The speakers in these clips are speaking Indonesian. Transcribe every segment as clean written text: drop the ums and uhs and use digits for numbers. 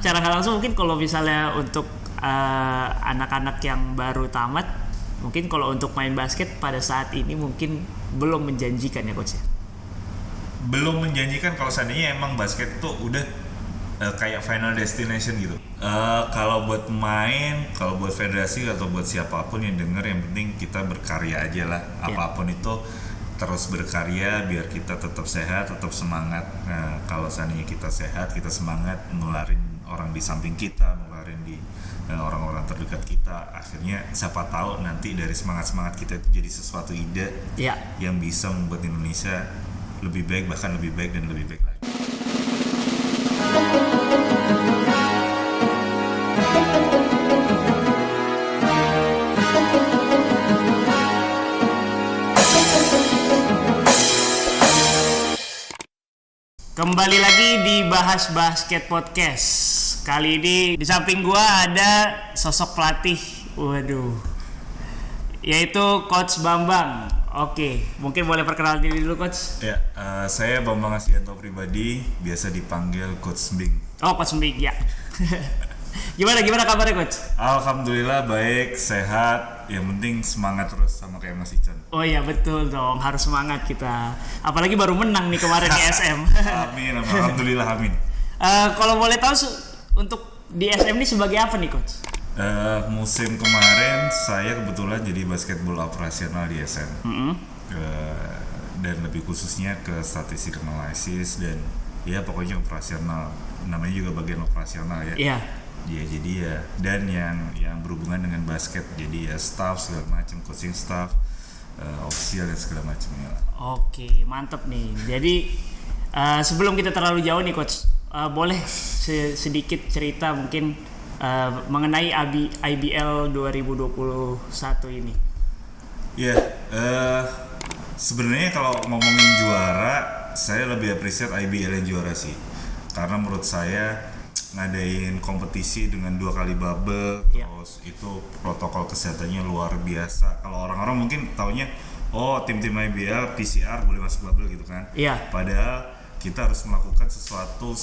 secara nggak langsung mungkin kalau misalnya untuk anak-anak yang baru tamat, mungkin kalau untuk main basket pada saat ini mungkin belum menjanjikan ya coach ya? Belum menjanjikan kalau seandainya emang basket tuh udah kayak final destination gitu. Kalau buat pemain, kalau buat federasi atau buat siapapun yang denger, yang penting kita berkarya aja lah. Apapun itu terus berkarya biar kita tetap sehat, tetap semangat. Nah, kalau seandainya kita sehat, kita semangat, nularin orang di samping kita, nularin di orang-orang terdekat kita. Akhirnya siapa tahu nanti dari semangat-semangat kita itu jadi sesuatu ide yang bisa membuat Indonesia lebih baik, bahkan lebih baik dan lebih baik lagi. Kembali lagi di Bahas Basket Podcast. Kali ini di samping gua ada sosok pelatih, yaitu Coach Bambang. Oke, mungkin boleh perkenalan diri dulu Coach. Ya, saya Bambang Asyianto pribadi, biasa dipanggil Coach Mbing. Oh, Coach Mbing ya. Gimana kabarnya Coach? Alhamdulillah baik, sehat. Yang penting semangat terus sama kayak Mas Ican. Oh iya betul dong, harus semangat kita. Apalagi baru menang nih kemarin di SM. Amin, alhamdulillah amin. Kalau boleh tahu untuk di SM ini sebagai apa nih Coach? Musim kemarin saya kebetulan jadi basketball operasional di SM. Dan lebih khususnya ke statistik analisis dan ya pokoknya operasional. Namanya juga bagian operasional ya. Iya. Ya jadi ya, dan yang berhubungan dengan basket, jadi ya staff segala macam, coaching staff, official dan segala macamnya. Oke, mantep nih. Jadi sebelum kita terlalu jauh nih Coach, boleh sedikit cerita mungkin mengenai IBL 2021 ini. Ya, sebenarnya kalau ngomongin juara, saya lebih appreciate IBL yang juara sih, karena menurut saya ngadain kompetisi dengan 2 kali bubble, terus itu protokol kesehatannya luar biasa. Kalau orang-orang mungkin taunya, oh tim-tim IBL PCR boleh masuk bubble gitu kan. Padahal kita harus melakukan sesuatu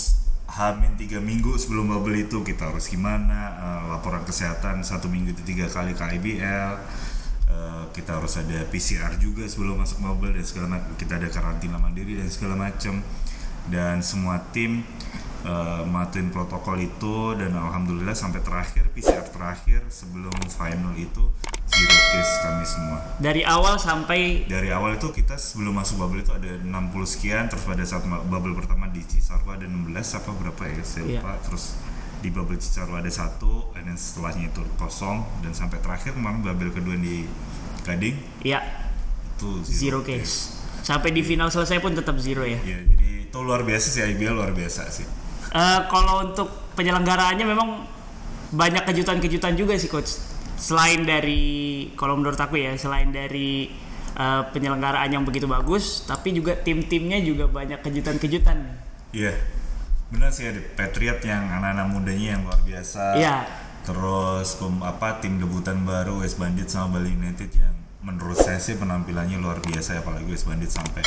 H-3 minggu sebelum bubble itu. Kita harus gimana, laporan kesehatan 1 minggu itu 3 kali ke IBL. Kita harus ada PCR juga sebelum masuk bubble dan segala macam. Kita ada karantina mandiri dan segala macam. Dan semua tim matuin protokol itu, dan alhamdulillah sampai terakhir PCR terakhir sebelum final itu 0 case kami semua. Dari awal itu kita sebelum masuk bubble itu ada 60 sekian, terus pada saat bubble pertama di Cisarua ada 16 apa berapa ya saya lupa. Terus di bubble Cisarua ada 1, dan setelahnya itu kosong, dan sampai terakhir kemarin bubble kedua di Gading itu 0 case. Sampai di final selesai pun tetap 0 ya. Iya, jadi itu luar biasa sih, IBL luar biasa sih. Kalau untuk penyelenggaraannya memang banyak kejutan-kejutan juga sih Coach. Selain dari, kalau menurut aku ya, selain dari penyelenggaraan yang begitu bagus, tapi juga tim-timnya juga banyak kejutan-kejutan. Iya, benar sih, ada Patriot yang anak-anak mudanya yang luar biasa. Iya. Terus tim debutan baru West Bandit sama Bali United yang menurut saya sih penampilannya luar biasa, apalagi West Bandit sampai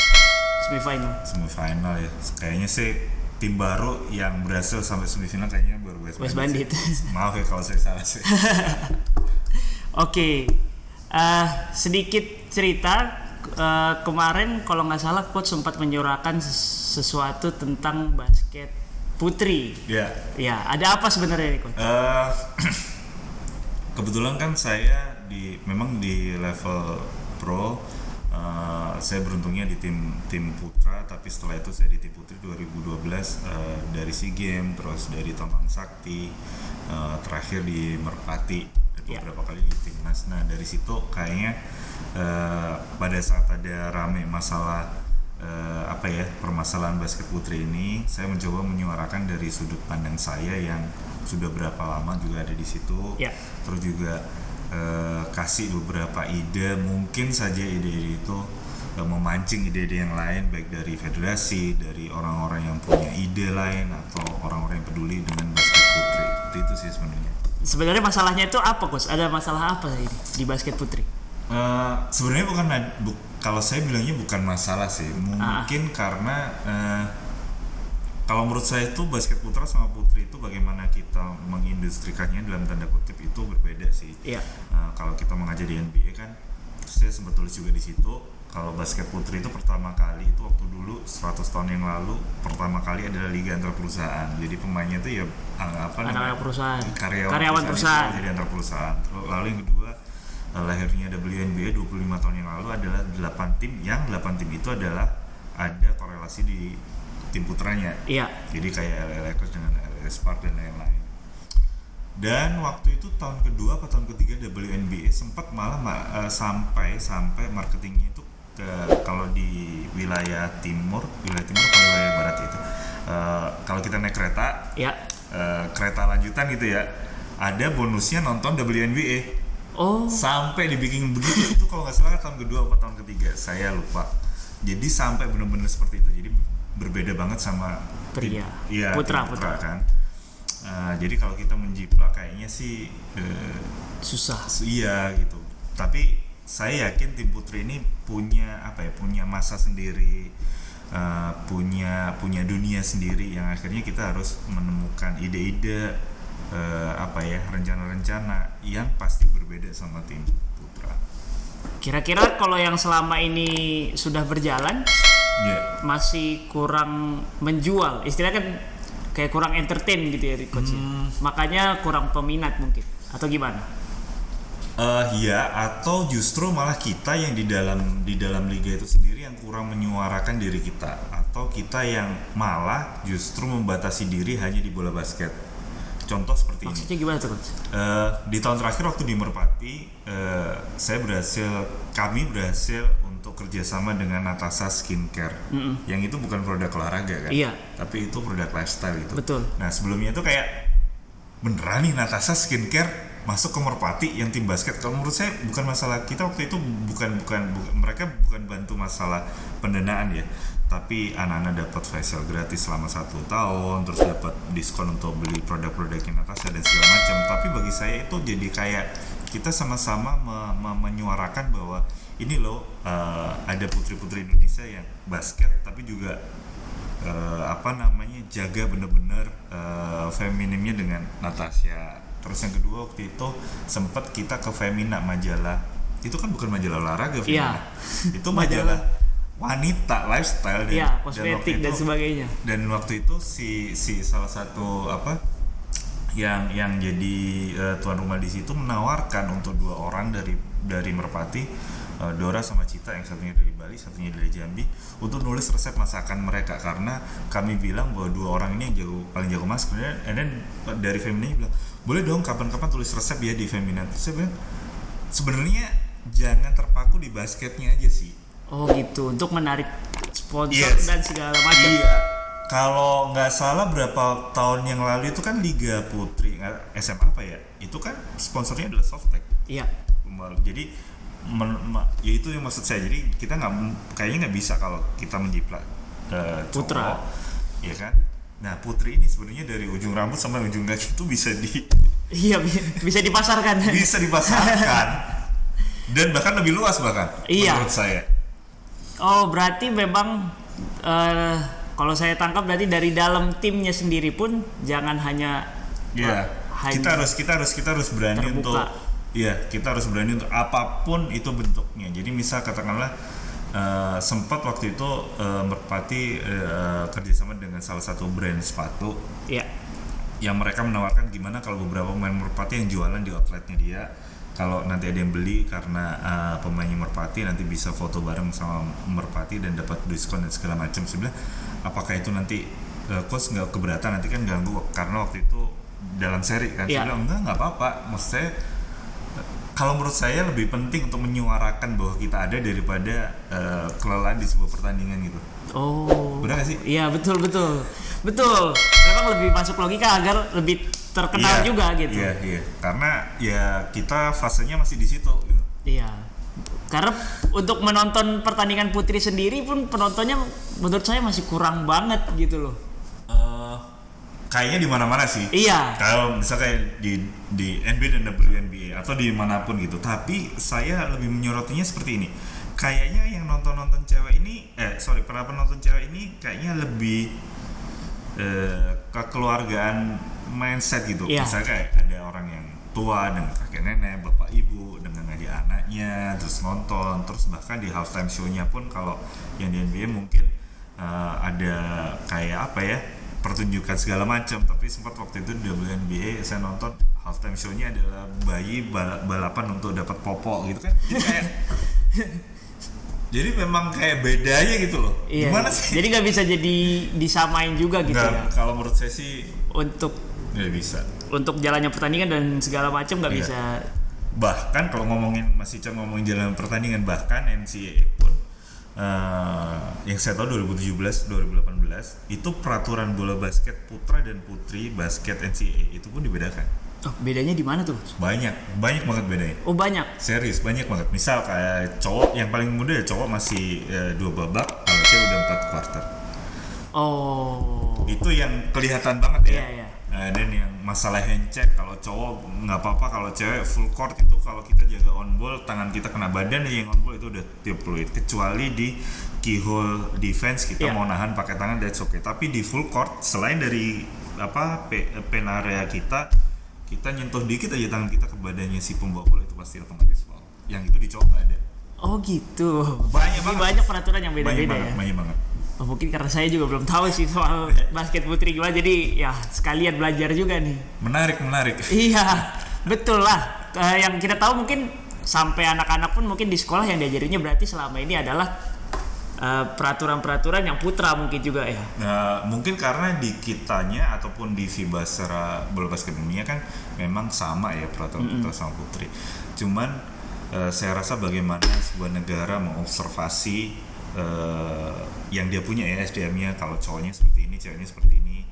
semifinal ya. Kayaknya sih tim baru yang berhasil sampai semifinal kayaknya baru West Bandit. Maaf ya kalau saya salah sih. Oke. Sedikit cerita, kemarin kalau nggak salah Coach sempat menyuarakan sesuatu tentang basket putri. Ya, ada apa sebenarnya Coach? Kebetulan kan saya memang di level pro. Saya beruntungnya di tim putra, tapi setelah itu saya di tim putri 2012 dari SEA Games, terus dari Tomang Sakti, terakhir di Merpati, beberapa kali di timnas. Nah dari situ kayaknya pada saat ada rame masalah permasalahan basket putri ini, saya mencoba menyuarakan dari sudut pandang saya yang sudah berapa lama juga ada di situ, terus juga kasih beberapa ide, mungkin saja ide-ide itu memancing ide-ide yang lain, baik dari federasi, dari orang-orang yang punya ide lain, atau orang-orang yang peduli dengan basket putri. Itu sih sebenarnya. Sebenarnya masalahnya itu apa Coach? Ada masalah apa ini di basket putri? Sebenarnya kalau saya bilangnya bukan masalah sih, mungkin karena Kalau menurut saya itu basket putra sama putri itu bagaimana kita mengindustrikannya dalam tanda kutip itu berbeda sih. Iya. Kalau kita mengajar di NBA kan, saya sempat tulis juga di situ. Kalau basket putri itu pertama kali itu waktu dulu 100 tahun yang lalu pertama kali adalah liga antar perusahaan. Jadi pemainnya itu ya Anak-anak perusahaan. karyawan perusahaan. Jadi antar perusahaan. Lalu yang kedua lahirnya WNBA 25 tahun yang lalu adalah 8 tim. Yang 8 tim itu adalah ada korelasi di tim putranya. Iya. Jadi kayak LA Lakers dengan LA Sparks dan lain-lain. Dan waktu itu tahun kedua atau tahun ketiga WNBA sempat malah sampai marketingnya itu kalau di wilayah timur atau wilayah barat itu kalau kita naik kereta, Ya. Kereta lanjutan gitu ya, ada bonusnya nonton WNBA. Oh. Sampai dibikin begitu itu kalau nggak salah tahun kedua atau tahun ketiga, saya lupa. Jadi sampai benar-benar seperti itu. Jadi berbeda banget sama Pria. Iya, Putra kan. Jadi kalau kita menjiplak kayaknya sih Susah. iya gitu. Tapi saya yakin tim putri ini punya masa sendiri, punya dunia sendiri yang akhirnya kita harus menemukan ide-ide, rencana-rencana yang pasti berbeda sama tim putra. Kira-kira kalau yang selama ini sudah berjalan masih kurang menjual, istilahnya kan kayak kurang entertain gitu ya coach. Makanya kurang peminat mungkin atau gimana? Ya, atau justru malah kita yang di dalam liga itu sendiri yang kurang menyuarakan diri kita, atau kita yang malah justru membatasi diri hanya di bola basket. Contoh seperti Maksudnya ini. gimana tuh coach? Di tahun terakhir waktu di Merpati, kami berhasil untuk kerjasama dengan Natasha Skincare, yang itu bukan produk olahraga kan, Iya. tapi itu produk lifestyle gitu. Betul. Nah sebelumnya itu kayak beneran nih Natasha Skincare masuk ke Merpati yang tim basket. Kalau menurut saya bukan masalah, kita waktu itu mereka bukan bantu masalah pendanaan ya, tapi anak-anak dapat facial gratis selama 1 tahun, terus dapat diskon untuk beli produk-produknya Natasha dan segala macam. Tapi bagi saya itu jadi kayak kita sama-sama menyuarakan bahwa ini loh, ada putri-putri Indonesia yang basket tapi juga jaga bener-bener feminimnya dengan Natasha. Terus yang kedua waktu itu sempat kita ke Femina, majalah itu kan bukan majalah olahraga, Femina. Itu majalah wanita, lifestyle dan kosmetik dan sebagainya. Dan waktu itu si salah satu yang jadi tuan rumah di situ menawarkan untuk 2 orang dari Merpati, Dora sama Cita, yang satunya dari Bali, satunya dari Jambi, untuk nulis resep masakan mereka, karena kami bilang bahwa 2 orang ini yang paling jago masak. And then dari Femina bilang, boleh dong kapan-kapan tulis resep ya di Femina. Terus saya bilang, sebenarnya jangan terpaku di basketnya aja sih. Oh gitu, untuk menarik sponsor dan segala macam. Iya. Kalau nggak salah berapa tahun yang lalu itu kan Liga Putri SMA itu kan sponsornya adalah Softtek. Iya. Jadi ya itu yang maksud saya. Jadi kita kayaknya nggak bisa kalau kita menjiplak putra, ya kan. Nah putri ini sebenarnya dari ujung rambut sampai ujung kaki itu bisa bisa dipasarkan. Bisa dipasarkan dan bahkan lebih luas menurut saya. Oh berarti memang kalau saya tangkap berarti dari dalam timnya sendiri pun jangan hanya kita harus berani terbuka. Kita harus berani untuk apapun itu bentuknya. Jadi misal katakanlah sempat waktu itu Merpati kerjasama dengan salah satu brand sepatu, yang mereka menawarkan gimana kalau beberapa pemain Merpati yang jualan di outletnya dia, kalau nanti ada yang beli karena pemainnya Merpati nanti bisa foto bareng sama Merpati dan dapat diskon dan segala macam. Sebenarnya apakah itu nanti coach nggak keberatan, nanti kan ganggu karena waktu itu dalam seri kan. Saya bilang nggak apa-apa. Maksudnya kalau menurut saya lebih penting untuk menyuarakan bahwa kita ada daripada kelelahan di sebuah pertandingan gitu. Oh. Benar nggak sih? Iya betul. Memang lebih masuk logika agar lebih terkenal juga gitu. Iya. Karena ya kita fasenya masih di situ. Gitu. Iya. Karena untuk menonton pertandingan putri sendiri pun penontonnya menurut saya masih kurang banget gitu loh. Kayaknya di mana-mana sih. Iya. Kalau misalnya di NBA dan WNBA atau di manapun gitu. Tapi saya lebih menyorotinya seperti ini. Kayaknya yang para penonton cewek ini kayaknya lebih kekeluargaan mindset gitu. Iya. Misalnya kayak ada orang yang tua dengan kakek nenek, bapak ibu dengan adik-anaknya, terus nonton, terus bahkan di halftime show-nya pun kalau yang di NBA mungkin ada kayak apa ya, pertunjukan segala macam. Tapi sempat waktu itu di WNBA saya nonton halftime show-nya adalah bayi balapan untuk dapat popok gitu kan. Kayak jadi memang kayak bedanya gitu loh. Iya. Gimana sih? Jadi nggak bisa jadi disamain juga gitu ya. Kalau menurut saya sih Untuk nggak bisa. jalannya pertandingan dan segala macam nggak Iya. bisa. Bahkan kalau masih ngomongin jalan pertandingan, bahkan NCAA pun yang saya tahu 2017 2018 itu peraturan bola basket putra dan putri basket NCAA itu pun dibedakan. Oh, bedanya di mana tuh? Banyak banget bedanya. Oh, banyak. Serius banyak banget. Misal kayak cowok yang paling muda ya cowok masih 2 babak, kalau cewek udah 4 quarter. Oh. Itu yang kelihatan banget ya. Iya, iya. Dan yang masalah hand check, kalau cowok nggak apa-apa, kalau cewek full court itu kalau kita jaga on ball tangan kita kena badan yang on ball itu udah diploid. Kecuali di keyhole defense kita Iya. mau nahan pakai tangan, that's okay. Tapi di full court selain dari pen area kita nyentuh dikit aja tangan kita ke badannya si pembawa bola itu pasti otomatis foul. Yang itu di cowok nggak ada. Oh gitu. Banyak Jadi banget. banyak peraturan yang beda-beda ya. Banyak banget. Oh, mungkin karena saya juga belum tahu sih soal basket putri gimana, jadi ya sekalian belajar juga nih. Menarik. Iya, betul lah. Yang kita tahu mungkin sampai anak-anak pun mungkin di sekolah yang diajarinnya berarti selama ini adalah peraturan-peraturan yang putra mungkin juga ya. Nah, mungkin karena di kitanya ataupun di FIBA secara bola basket dunia kan memang sama ya peraturan putra sama putri. Cuman saya rasa bagaimana sebuah negara mengobservasi yang dia punya ya SDM-nya, kalau cowoknya seperti ini, ceweknya seperti ini,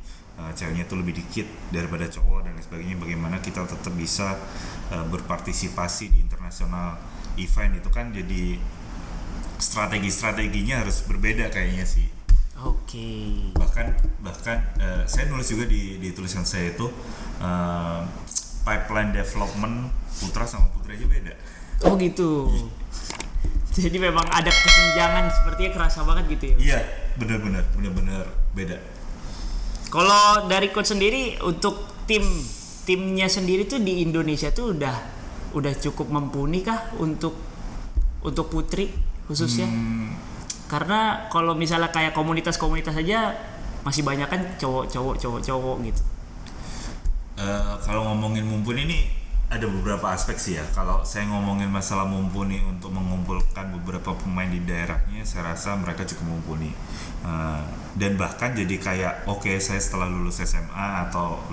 ceweknya itu lebih dikit daripada cowok dan lain sebagainya, bagaimana kita tetap bisa berpartisipasi di internasional event itu kan jadi strategi-strateginya harus berbeda kayaknya sih. Oke. Bahkan saya nulis juga di tulisan saya itu pipeline development putra sama putri aja beda. Oh gitu. Jadi memang ada kesenjangan sepertinya kerasa banget gitu ya. Iya, benar-benar beda. Kalau dari coach sendiri untuk timnya sendiri tuh di Indonesia tuh udah cukup mumpuni kah untuk putri khususnya? Karena kalau misalnya kayak komunitas-komunitas aja masih banyak kan cowok gitu. Kalau ngomongin mumpuni ini ada beberapa aspek sih ya. Kalau saya ngomongin masalah mumpuni untuk mengumpulkan beberapa pemain di daerahnya, saya rasa mereka cukup mumpuni. Dan bahkan jadi kayak oke, saya setelah lulus SMA atau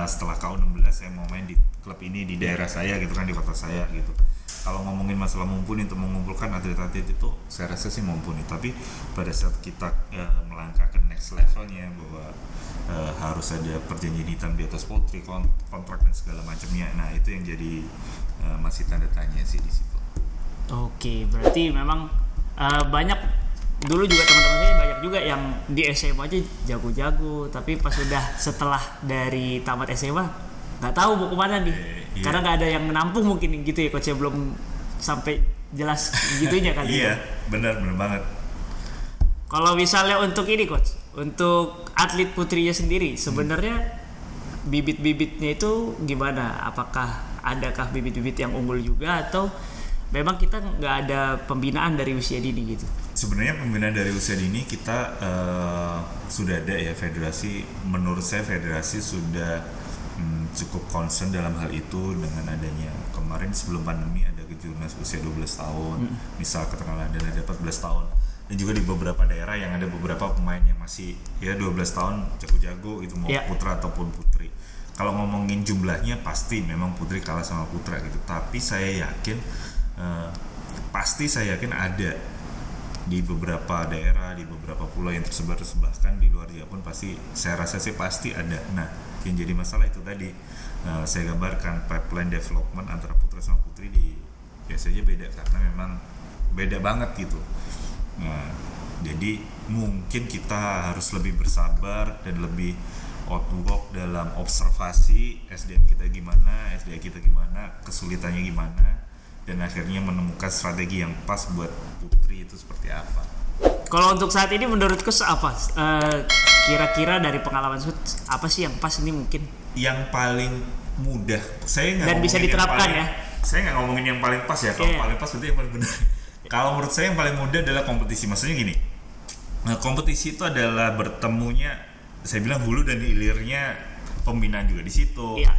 setelah KU16 saya mau main di klub ini di daerah saya gitu kan, di kota saya gitu. Kalau ngomongin masalah mumpuni untuk mengumpulkan atlet-atlet itu saya rasa sih mumpuni. Tapi pada saat kita melangkah ke next levelnya bahwa harus ada perjanjian hitam di atas putri, kontrak dan segala macamnya. Nah, itu yang jadi masih tanda tanya sih di situ. Oke, berarti memang banyak dulu juga teman-teman saya banyak juga yang di SMA aja jago-jago, tapi pas setelah dari tamat SMA nggak tahu mau kemana nih. Iya. Karena nggak ada yang menampung mungkin gitu ya, coach, belum sampai jelas gitunya kali. Iya, benar banget. Kalau misalnya untuk ini coach, untuk atlet putrinya sendiri sebenarnya bibit-bibitnya itu gimana? Apakah adakah bibit-bibit yang unggul juga atau memang kita nggak ada pembinaan dari usia dini gitu? Sebenarnya pembinaan dari usia dini kita sudah ada ya, federasi. Menurut saya federasi sudah cukup concern dalam hal itu dengan adanya kemarin sebelum pandemi ada kejurnas usia 12 tahun, misal katakanlah dan ada 14 tahun. Dan juga di beberapa daerah yang ada beberapa pemain yang masih ya 12 tahun jago-jago itu mau putra ataupun putri. Kalau ngomongin jumlahnya pasti memang putri kalah sama putra gitu. Tapi saya yakin ada di beberapa daerah, di beberapa pulau yang tersebar bahkan di luar Jawa pun pasti saya rasa sih pasti ada. Nah, yang jadi masalah itu tadi saya gambarkan pipeline development antara putra sama putri di biasanya beda karena memang beda banget gitu. Nah, jadi mungkin kita harus lebih bersabar dan lebih outlook dalam observasi SDM kita gimana, kesulitannya gimana, dan akhirnya menemukan strategi yang pas buat putri itu seperti apa. Kalau untuk saat ini menurut coach apa? Kira-kira dari pengalaman coach apa sih yang pas ini mungkin? Yang paling mudah, saya nggak Dan bisa ngomongin yang diterapkan paling- ya? Saya nggak ngomongin yang paling pas ya. Kalau Iya. paling pas berarti yang paling benar. Kalau menurut saya yang paling mudah adalah kompetisi. Maksudnya gini, kompetisi itu adalah bertemunya, saya bilang hulu dan hilirnya pembinaan juga di situ. Iya.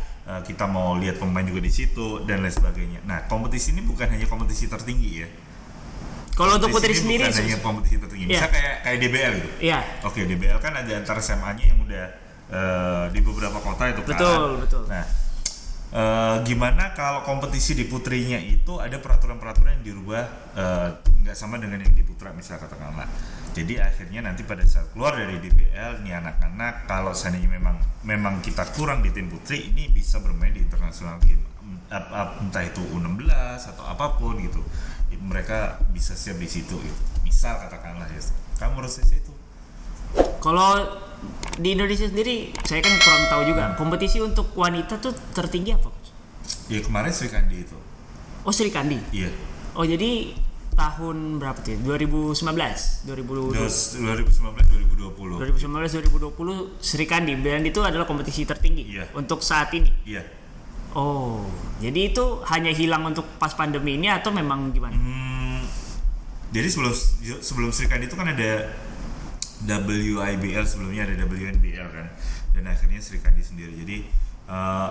Kita mau lihat pemain juga di situ dan lain sebagainya. Nah, kompetisi ini bukan hanya kompetisi tertinggi ya. Kalau untuk Kompetisi putri ini sendiri, bukan hanya kompetisi tertinggi. Iya. Misal kayak DBL gitu. iya, Oke, DBL kan ada antar SMA-nya yang udah di beberapa kota itu kan. betul. Nah, gimana kalau kompetisi di putrinya itu ada peraturan-peraturan yang dirubah nggak sama dengan yang di putra misal katakanlah. Jadi akhirnya nanti pada saat keluar dari DBL nih anak-anak kalau seandainya memang kita kurang di tim putri ini bisa bermain di internasional game entah itu U16 atau apapun gitu. Mereka bisa siap di situ gitu. Misal katakanlah ya. Kamu menurut saya itu. kalau di Indonesia sendiri, saya kan kurang tahu juga. Kompetisi untuk wanita tuh tertinggi apa, coach? Ya kemarin Sri Kandi itu. Oh, Sri Kandi. Iya. Oh, jadi tahun berapa tuh? 2019, 2020. 2019 2020. 2019-2020 Sri Kandi, dan itu adalah kompetisi tertinggi Iya. untuk saat ini. Iya. Oh, jadi itu hanya hilang untuk pas pandemi ini atau memang gimana? Jadi sebelum Sri Kandi itu kan ada WIBL, sebelumnya ada WNBL kan, dan akhirnya Sri Kandi sendiri. Jadi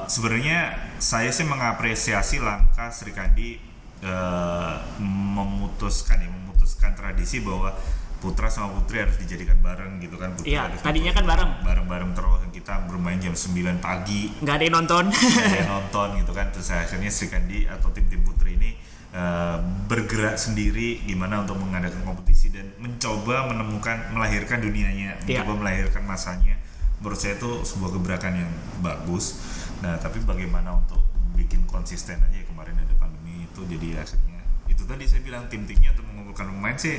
sebenarnya saya sih mengapresiasi langkah Sri Kandi memutuskan tradisi bahwa putra sama putri harus dijadikan bareng gitu kan. Putri Iya, harus tadinya kan bareng terus, kita bermain jam 9 pagi Nggak ada yang nonton. saya nonton gitu kan. Terus akhirnya Sri Kandi atau tim-tim putri ini bergerak sendiri gimana untuk mengadakan kompetisi dan mencoba melahirkan dunianya, mencoba melahirkan masanya. Menurut saya itu sebuah gebrakan yang bagus. Nah, tapi bagaimana untuk bikin konsisten aja kemarin ada pandemi itu, jadi akhirnya itu tadi saya bilang tim-timnya untuk mengumpulkan pemain sih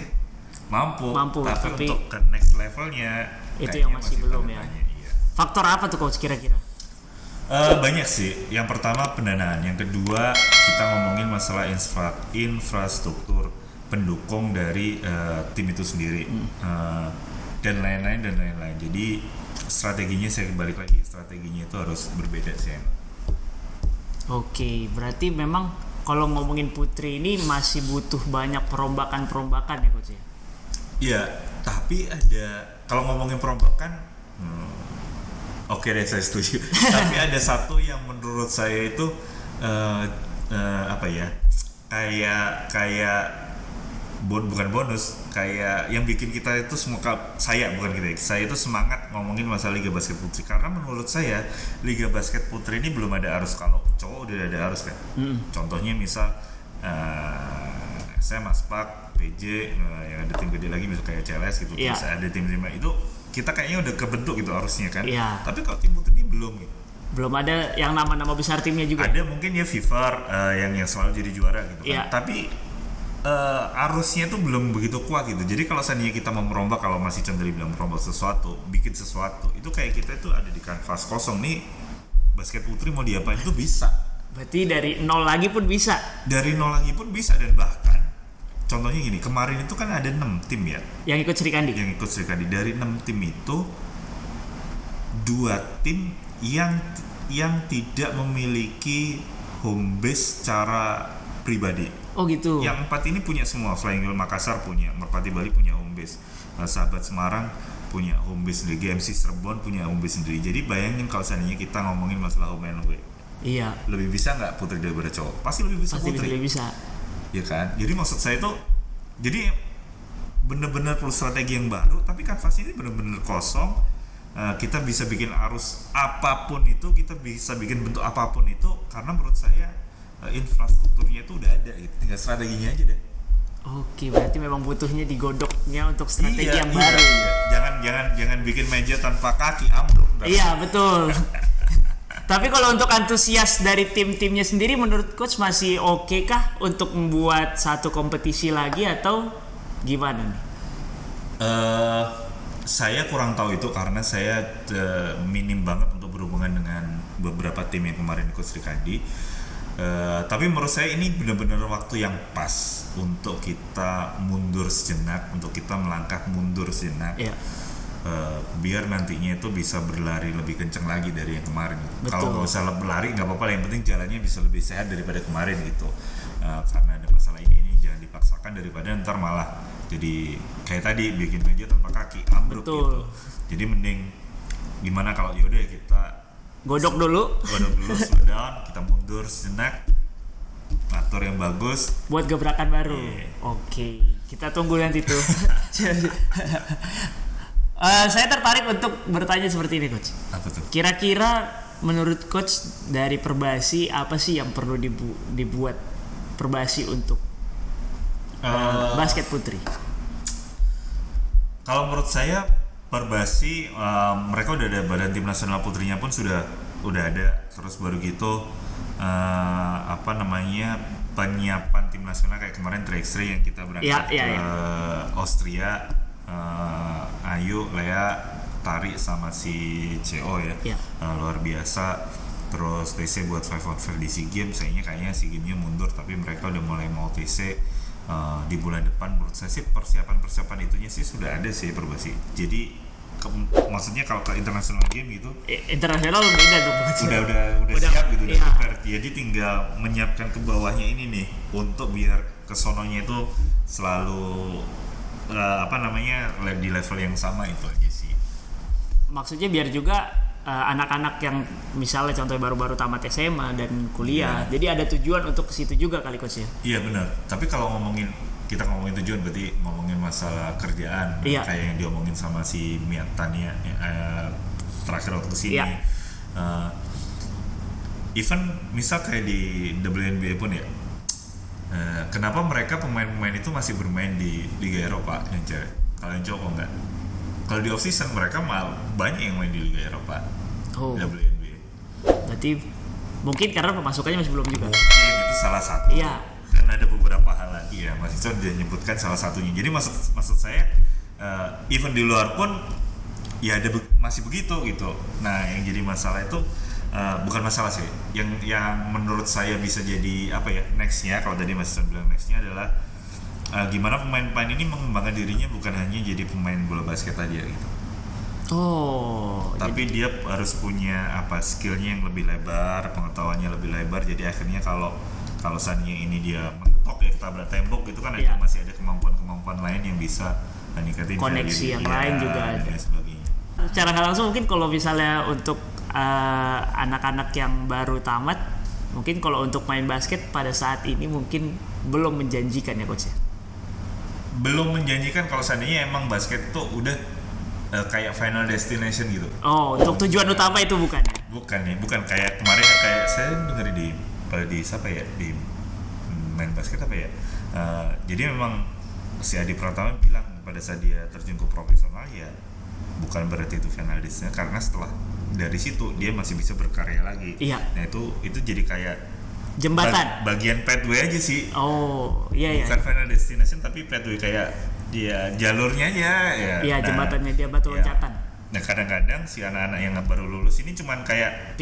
mampu tapi untuk ke next levelnya itu yang masih belum ya. Iya. Faktor apa tuh coach kira-kira? Banyak sih. Yang pertama pendanaan, yang kedua kita ngomongin masalah infrastruktur pendukung dari tim itu sendiri, dan lain-lain. Jadi strateginya saya balik lagi, strateginya itu harus berbeda sih. Oke, berarti memang kalau ngomongin putri ini masih butuh banyak perombakan ya coach ya? Iya, tapi ada kalau ngomongin perombakan. Oke deh, saya setuju. Tapi ada satu yang menurut saya itu apa ya? Kayak bukan bonus, kayak yang bikin kita itu saya itu semangat ngomongin masalah Liga Basket Putri, karena menurut saya Liga Basket Putri ini belum ada arus. Kalau cowok udah ada arus kan. Contohnya misal saya Maspak, PJ, yang ada tim gede lagi misal kayak CLS gitu. Yeah. Terus ada tim-tim itu kita kayaknya udah kebentuk gitu arusnya kan. Yeah. Tapi kalau tim putri ini belum gitu. Belum ada yang nama-nama besar timnya juga. Ada mungkin ya Vivar yang selalu jadi juara gitu kan. Yeah. Tapi arusnya tuh belum begitu kuat gitu. Jadi kalau seandainya kita mau merombak, kalau masih Chandra bilang merombak sesuatu, bikin sesuatu, itu kayak kita itu ada di kanvas kosong nih. Basket putri mau diapain tuh bisa. Berarti dari nol lagi pun bisa. Dari nol lagi pun bisa, dan bahkan contohnya gini, kemarin itu kan ada 6 tim ya Yang ikut Sri Kandi. yang ikut Sri Kandi. Dari 6 tim itu 2 tim yang tidak memiliki home base secara pribadi. Oh gitu. Yang 4 ini punya semua. Flying Wheel Makassar punya, Merpati Bali punya home base, Sahabat Semarang punya home base sendiri, GMC Cirebon punya home base sendiri. Jadi bayangin kalau seandainya kita ngomongin masalah home and away, Iya. lebih bisa nggak putri daripada cowok? Pasti lebih bisa Pasti putri. lebih bisa. Ya kan? Jadi maksud saya itu, jadi bener-bener perlu strategi yang baru, tapi kanvasnya ini bener-bener kosong. Kita bisa bikin arus apapun itu, kita bisa bikin bentuk apapun itu, karena menurut saya infrastrukturnya itu udah ada, gitu. Tinggal strateginya aja deh. Oke, berarti memang butuhnya digodoknya untuk strategi yang baru. Jangan bikin meja tanpa kaki, ambruk. Iya, betul. Tapi kalau untuk antusias dari tim-timnya sendiri, menurut coach masih oke kah untuk membuat satu kompetisi lagi atau gimana nih? Saya kurang tahu itu karena saya minim banget untuk berhubungan dengan beberapa tim yang kemarin ikut Sri Kandi. Tapi menurut saya ini benar-benar waktu yang pas untuk kita mundur sejenak, untuk kita melangkah mundur sejenak. Iya. Biar nantinya itu bisa berlari lebih kenceng lagi dari yang kemarin gitu. Betul. Kalau nggak usah berlari nggak apa-apa, yang penting jalannya bisa lebih sehat daripada kemarin gitu. Karena ada masalah ini jangan dipaksakan daripada ntar malah jadi kayak tadi bikin meja tanpa kaki ambruk gitu. Jadi mending gimana kalau yaudah kita Godok dulu slow down, kita mundur sejenak, atur yang bagus buat gebrakan baru. Yeah. Oke, kita tunggu nanti tuh. Saya tertarik untuk bertanya seperti ini, Coach. apa tuh? Kira-kira menurut Coach dari Perbasi apa sih yang perlu dibuat Perbasi untuk basket putri? Kalau menurut saya Perbasi mereka udah ada badan tim nasional putrinya pun udah ada. Terus baru gitu penyiapan tim nasional kayak kemarin 3x3 yang kita berangkat ke Austria, Ayu, Lea, Tari sama si CO ya. Luar biasa. Terus TC buat 5on5 di SEA Games, kayaknya SEA Games-nya mundur tapi mereka udah mulai mau TC di bulan depan. Menurut saya sih persiapan itunya sih sudah ada sih Perbasi. Jadi maksudnya kalau ke international game gitu internasional beda tuh. Udah siap gitu, udah prepare. Jadi tinggal menyiapkan ke bawahnya ini nih untuk biar kesononya itu selalu di level yang sama, itu aja sih. Maksudnya biar juga anak-anak yang misalnya contohnya baru-baru tamat SMA dan kuliah, jadi ada tujuan untuk ke situ juga kali, Coach ya. Iya benar. Tapi kalau kita ngomongin tujuan berarti ngomongin masalah kerjaan, kayak yang diomongin sama si Miatania terakhir waktu kesini. Even misal kayak di WNBA pun ya, kenapa mereka pemain-pemain itu masih bermain di Liga Eropa yang cewek? Kalau yang cowok enggak? Kalau di off season mereka banyak yang main di Liga Eropa. WNBA. Berarti mungkin karena pemasukannya masih belum juga. Mungkin itu salah satu. Iya. Dan ada beberapa hal lagi ya, Mas Icon dia nyebutkan salah satunya. Jadi maksud saya even di luar pun ya masih begitu gitu. Nah, yang jadi masalah itu bukan masalah sih. Yang menurut saya bisa jadi nextnya, kalau tadi Mas Icon bilang nextnya adalah gimana pemain-pemain ini mengembangkan dirinya bukan hanya jadi pemain bola basket aja gitu. Tapi dia harus punya skillnya yang lebih lebar, pengetahuannya lebih lebar. Jadi akhirnya kalau seandainya ini dia mentok ya ketabrak tembok gitu kan, masih ada kemampuan lain yang bisa meningkatin koneksi yang lain juga ada. Dan sebagainya. Secara nggak langsung mungkin kalau misalnya untuk anak-anak yang baru tamat, mungkin kalau untuk main basket pada saat ini mungkin belum menjanjikan ya, Coach ya. Belum menjanjikan kalau seandainya emang basket tuh udah kayak final destination gitu. Untuk tujuan utama itu bukan ya? Bukan kayak kemarin kayak saya dengar di siapa ya, di main basket jadi memang si Adi Pratama bilang pada saat dia terjun ke profesional ya bukan berarti itu final destination, karena setelah dari situ dia masih bisa berkarya lagi. Nah itu jadi kayak jembatan, bagian pathway aja sih. Bukan final destination tapi pathway, kayak dia jalurnya aja ya. Jembatannya dia batu loncatan. Nah kadang-kadang si anak-anak yang baru lulus ini cuman kayak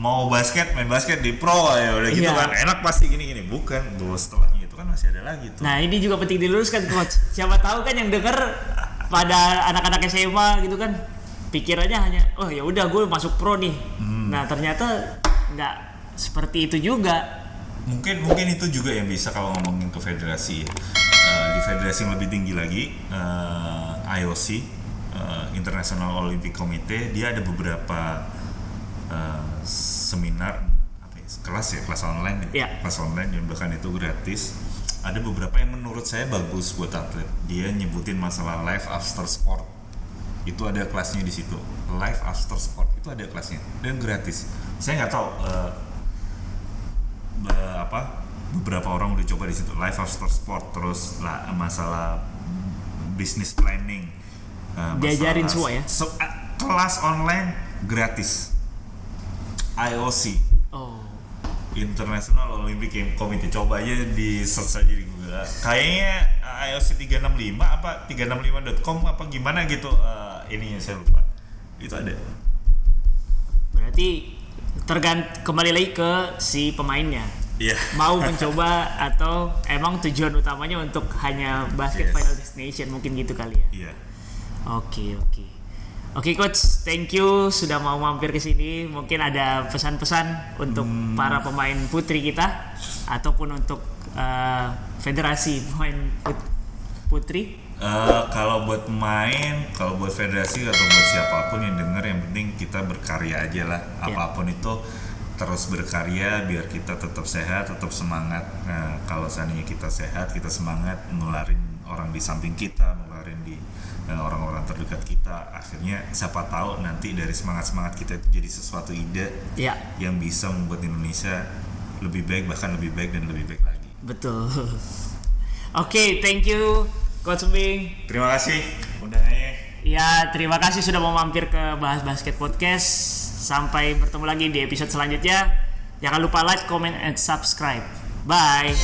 mau main basket di pro ya udah gitu kan, enak pasti gini bukan, dulu setelahnya itu kan masih ada lagi tuh. Nah ini juga penting diluruskan, Coach. Siapa tahu kan yang denger pada anak-anak SMA gitu kan pikirannya hanya ya udah gue masuk pro nih. Nah ternyata nggak seperti itu juga. Mungkin itu juga yang bisa kalau ngomongin ke federasi di federasi yang lebih tinggi lagi, IOC, International Olympic Committee, dia ada beberapa seminar kelas online kelas online yang bahkan itu gratis. Ada beberapa yang menurut saya bagus buat atlet. Dia nyebutin masalah life after sport, itu ada kelasnya di situ. Life after sport itu ada kelasnya dan gratis. Saya nggak tahu beberapa orang udah coba di situ life after sport, terus masalah business planning, diajarin semua ya. Kelas online gratis. IOC, International Olympic Committee, coba aja di search aja di Google. Kayaknya IOC 365 apa 365.com apa gimana gitu, ininya saya lupa. Itu ada. Berarti kembali lagi ke si pemainnya. Iya. Mau mencoba atau emang tujuan utamanya untuk hanya basket Final Destination, mungkin gitu kali ya. Iya. Oke coach, thank you sudah mau mampir ke sini. Mungkin ada pesan-pesan untuk para pemain putri kita ataupun untuk federasi pemain putri. Kalau buat pemain, kalau buat federasi atau buat siapapun yang denger, yang penting kita berkarya aja lah. Apapun itu terus berkarya biar kita tetap sehat, tetap semangat. Nah, kalau seandainya kita sehat, kita semangat, nularin orang di samping kita, nularin di orang-orang terdekat kita. Akhirnya siapa tahu nanti dari semangat-semangat kita itu jadi sesuatu ide yang bisa membuat Indonesia lebih baik, bahkan lebih baik dan lebih baik lagi. Betul. Oke, thank you Coach Bing. Terima kasih undangannya. Ya, terima kasih sudah mau mampir ke Bahas Basket Podcast. Sampai bertemu lagi di episode selanjutnya. Jangan lupa like, comment, and subscribe. Bye.